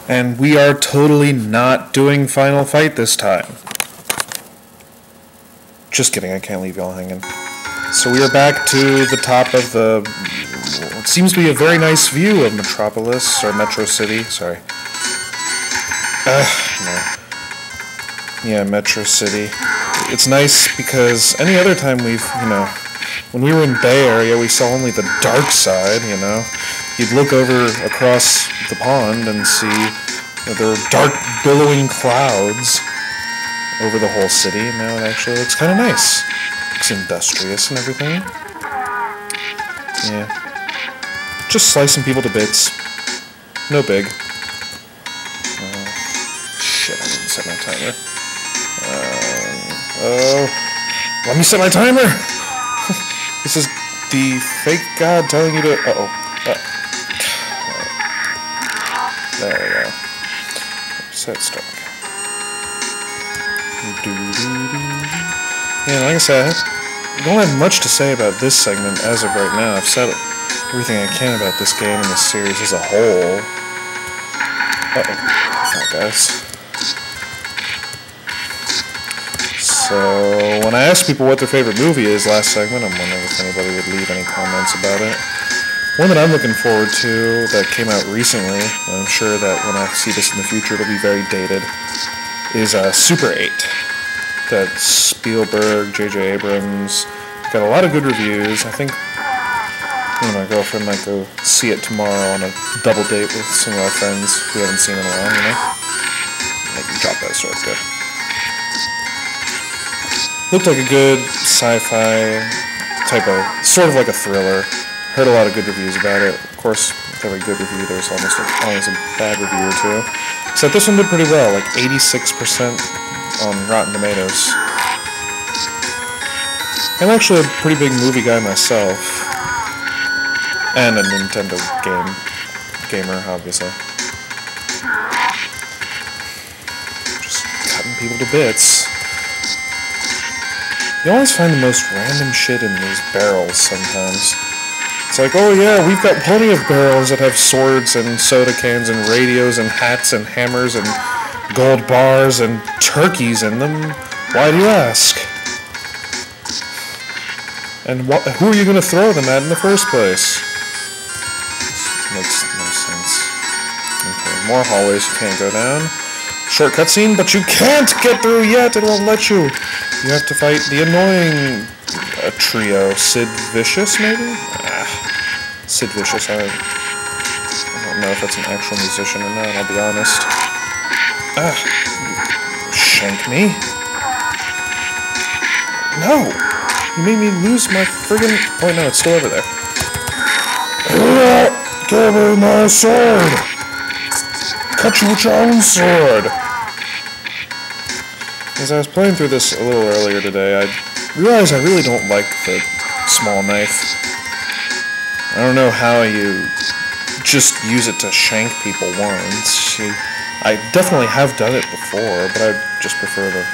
And we are totally not doing Final Fight this time. Just kidding, I can't leave y'all hanging. So we are back to the top of the... what seems to be a very nice view of Metropolis, or Metro City, sorry. No. Yeah, Metro City. It's nice because any other time we've, when we were in Bay Area, we saw only the dark side, You'd look over across the pond and see there are dark, billowing clouds over the whole city, and now it actually looks kind of nice. Looks industrious and everything. Yeah. Just slicing people to bits. No big. Shit, I didn't set my timer. Let me set my timer! This is the fake god telling you to... There we go. Set start. Yeah, like I said, I don't have much to say about this segment as of right now. I've said everything I can about this game and this series as a whole. Oh, guys. So, when I asked people what their favorite movie is last segment, I'm wondering if anybody would leave any comments about it. One that I'm looking forward to that came out recently, and I'm sure that when I see this in the future it'll be very dated, is Super 8. That's Spielberg, J.J. Abrams. Got a lot of good reviews. I think my girlfriend might go see it tomorrow on a double date with some of our friends we haven't seen in a while, I can drop that sword, good. Looked like a good sci-fi type of, sort of like a thriller. Heard a lot of good reviews about it. Of course, with every good review, there's almost a bad review or two. Except this one did pretty well, like 86% on Rotten Tomatoes. I'm actually a pretty big movie guy myself. And a Nintendo gamer, obviously. Just cutting people to bits. You always find the most random shit in these barrels sometimes. It's like, oh yeah, we've got plenty of barrels that have swords and soda cans and radios and hats and hammers and gold bars and turkeys in them. Why do you ask? And who are you going to throw them at in the first place? This makes no sense. Okay, more hallways you can't go down. Short cutscene, but you can't get through yet, it won't let you. You have to fight the annoying trio. Sid Vicious, maybe? Sid Vicious, I don't know if that's an actual musician or not, I'll be honest. Shank me? No! You made me lose my friggin'... oh, no, it's still over there. Give me my sword! Cut you with your own sword! As I was playing through this a little earlier today, I realized I really don't like the small knife. I don't know how you just use it to shank people once. I definitely have done it before, but I just prefer the...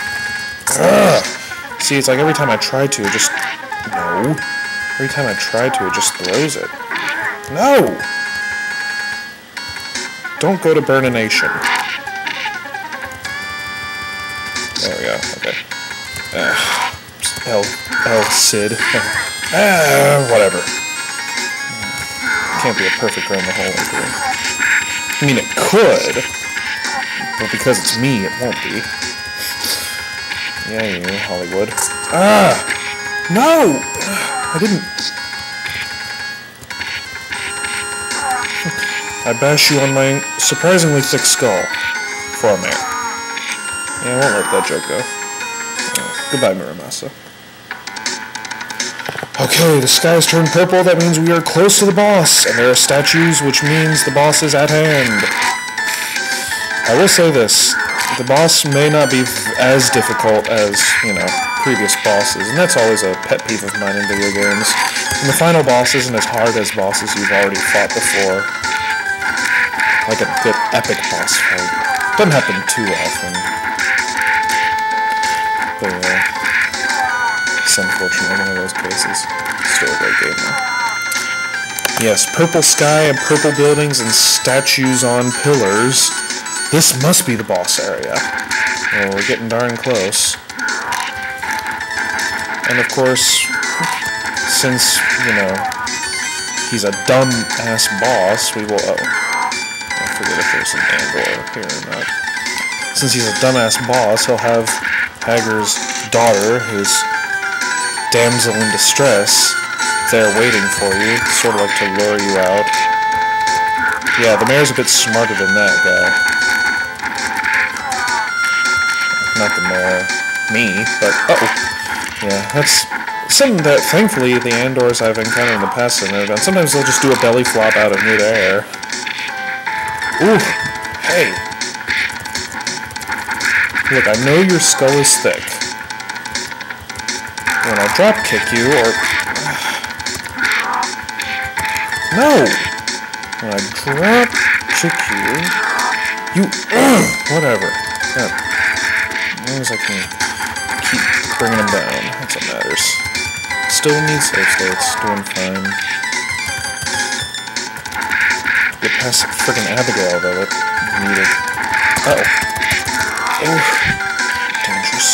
See, it's like every time I try to, it just... no. Every time I try to, it just throws it. No! Don't go to Burnination. There we go, okay. Sid. Whatever. Can't be a perfect run the whole way through. I mean, it could, but because it's me, it won't be. Yeah, you, Hollywood. No! I didn't... I bash you on my surprisingly thick skull. For a man. Yeah, I won't let that joke go. Goodbye, Muramasa. Okay, the sky's turned purple, that means we are close to the boss, and there are statues, which means the boss is at hand. I will say this, the boss may not be as difficult as, previous bosses, and that's always a pet peeve of mine in video games. And the final boss isn't as hard as bosses you've already fought before. Like a good epic boss fight. Doesn't happen too often. But yeah, it's unfortunately one of those cases. Still a great game though. Yes, purple sky and purple buildings and statues on pillars. This must be the boss area. Well, we're getting darn close. And of course, since, you know, he's a dumb-ass boss, we will... Oh. I forget if there's an Andor here or not. Since he's a dumbass boss, he'll have Hager's daughter, his damsel in distress, there waiting for you, sort of like to lure you out. Yeah, the mayor's a bit smarter than that guy. Not the mayor. Me, but... Uh-oh. Yeah, that's something that, thankfully, the Andors I've encountered in the past have never done. Sometimes they'll just do a belly flop out of mid-air. Ooh, hey. Look, I know your skull is thick. When I drop kick you, or... No! When I drop kick you... Whatever. Yeah. As long as I can keep bringing him down, that's what matters. Still needs save states, doing fine. Get past friggin' Abigail, though, it needed. Uh-oh. Oh. Dangerous.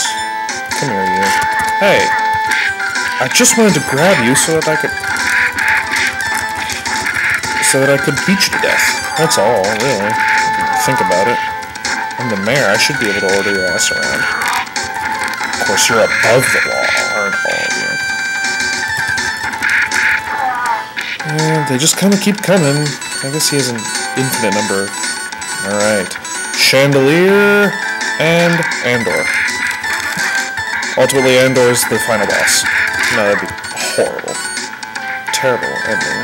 Come here, you. Hey! I just wanted to grab you so that I could... beat you to death. That's all, really. Think about it. I'm the mayor, I should be able to order your ass around. Of course, you're above the law, aren't all of you? And they just kind of keep coming. I guess he has an infinite number. Alright. Chandelier and Andor. Ultimately, Andor is the final boss. No, that'd be horrible. Terrible ending.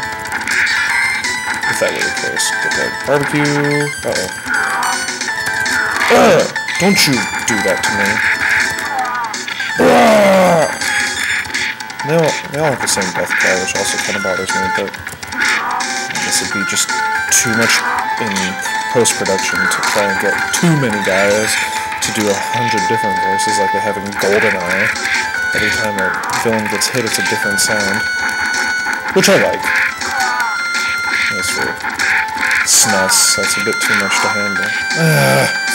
If that were the case. Get that barbecue. Uh-oh. Don't you do that to me. They all have the same death cry, which also kind of bothers me, but I guess it'd be just too much in post-production to try and get too many guys to do 100 different voices like they have in GoldenEye. Every time a villain gets hit, it's a different sound. Which I like. As for SNES, that's a bit too much to handle.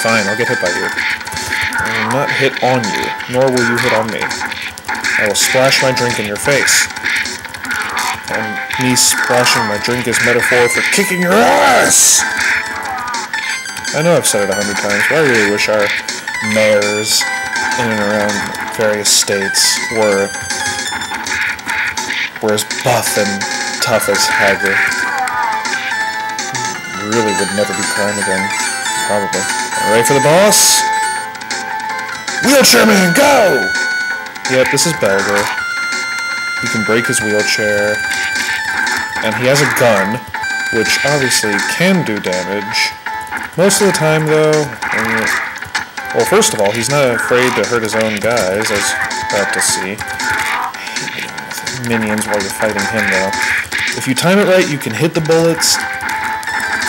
Fine, I'll get hit by you. I will not hit on you, nor will you hit on me. I will splash my drink in your face. And me splashing my drink is metaphor for kicking your ass! I know I've said it 100 times, but I really wish our mayors in and around various states were as buff and tough as Hager. Really would never be crime again. Probably. Ready for the boss? Wheelchair man, go! Yep, this is Belger. You can break his wheelchair. And he has a gun, which obviously can do damage. Most of the time, though... Well, first of all, he's not afraid to hurt his own guys, as about to see. Minions while you're fighting him, though. If you time it right, you can hit the bullets.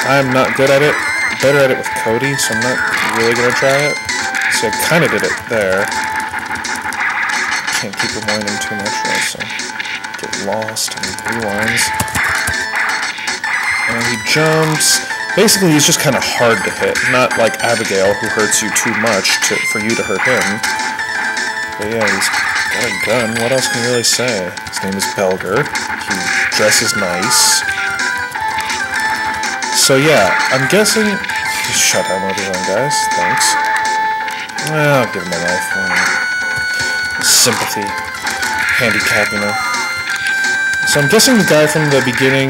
I'm not good at it. Better at it with Cody, so I'm not really going to try it. See, I kind of did it there. Can't keep rewinding too much, right, so get lost and rewinds. And he jumps. Basically, he's just kind of hard to hit. Not like Abigail, who hurts you too much for you to hurt him. But yeah, he's got a gun. What else can you really say? His name is Belger. He dresses nice. So yeah, I'm guessing... Shut up, Letdown, guys. Thanks. Well, I'll give him a life. Sympathy. Handicap, you know. So I'm guessing the guy from the beginning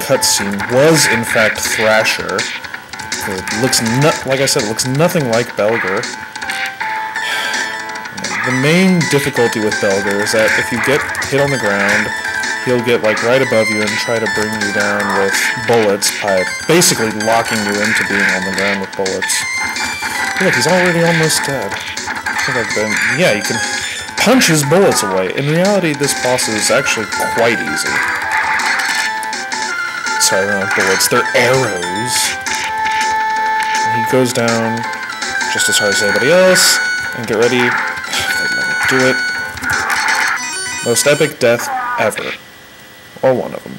cutscene was, in fact, Thrasher. It looks, like I said, it looks nothing like Belger. The main difficulty with Belger is that if you get hit on the ground, he'll get, like, right above you and try to bring you down with bullets by basically locking you into being on the ground with bullets. Look, he's already almost dead. I think I've been... Yeah, you can punch his bullets away. In reality, this boss is actually quite easy. Sorry, they're not bullets. They're arrows. And he goes down just as hard as anybody else. And get ready. Let me do it. Most epic death ever. Or one of them.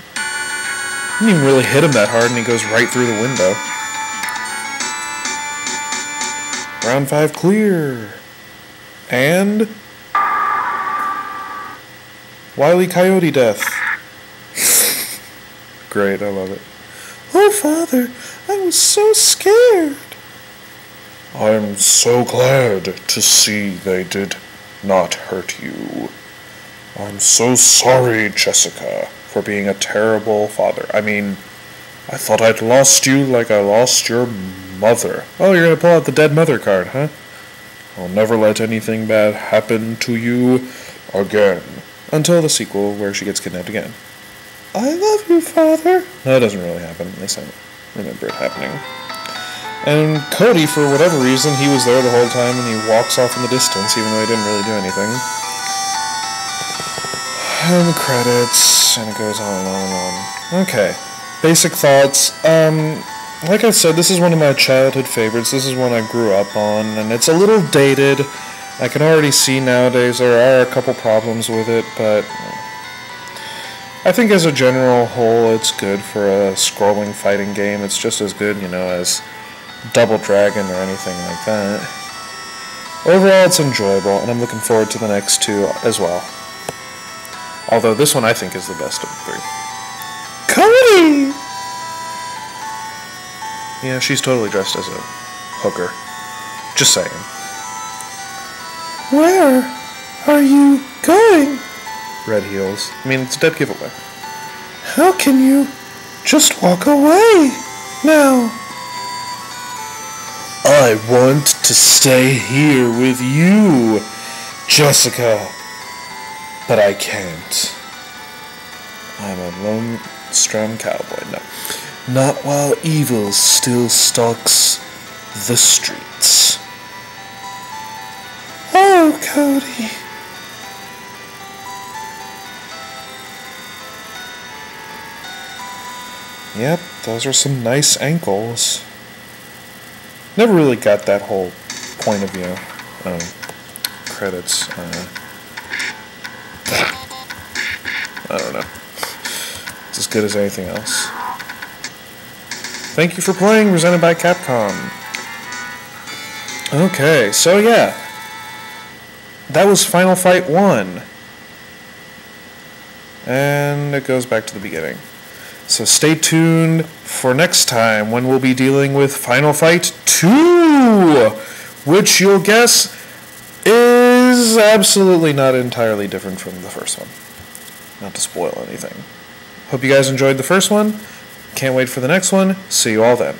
Didn't even really hit him that hard, and he goes right through the window. Round 5 clear. And Wile E. Coyote death. Great, I love it. Oh, Father, I was so scared. I'm so glad to see they did not hurt you. I'm so sorry, Jessica, for being a terrible father. I mean, I thought I'd lost you like I lost your mother. Oh, you're gonna pull out the dead mother card, huh? I'll never let anything bad happen to you again. Until the sequel where she gets kidnapped again. I love you, Father. No, it doesn't really happen. At least I remember it happening. And Cody, for whatever reason, he was there the whole time and he walks off in the distance, even though he didn't really do anything. And the credits, and it goes on and on and on. Okay, basic thoughts. Like I said, this is one of my childhood favorites. This is one I grew up on, and it's a little dated. I can already see nowadays there are a couple problems with it, but I think as a general whole, it's good for a scrolling fighting game. It's just as good, as Double Dragon or anything like that. Overall, it's enjoyable, and I'm looking forward to the next two as well. Although this one I think is the best of the three. Cody! Yeah, she's totally dressed as a hooker. Just saying. Where are you going? Red heels. I mean, it's a dead giveaway. How can you just walk away now? I want to stay here with you, Jessica. But I can't. I'm a lone strong cowboy. No. Not while evil still stalks the streets. Oh, Cody. Yep, those are some nice ankles. Never really got that whole point of view. Credits. I don't know. It's as good as anything else. Thank you for playing, presented by Capcom. Okay, so yeah. That was Final Fight 1. And it goes back to the beginning. So stay tuned for next time when we'll be dealing with Final Fight 2, which you'll guess is absolutely not entirely different from the first one. Not to spoil anything. Hope you guys enjoyed the first one. Can't wait for the next one. See you all then.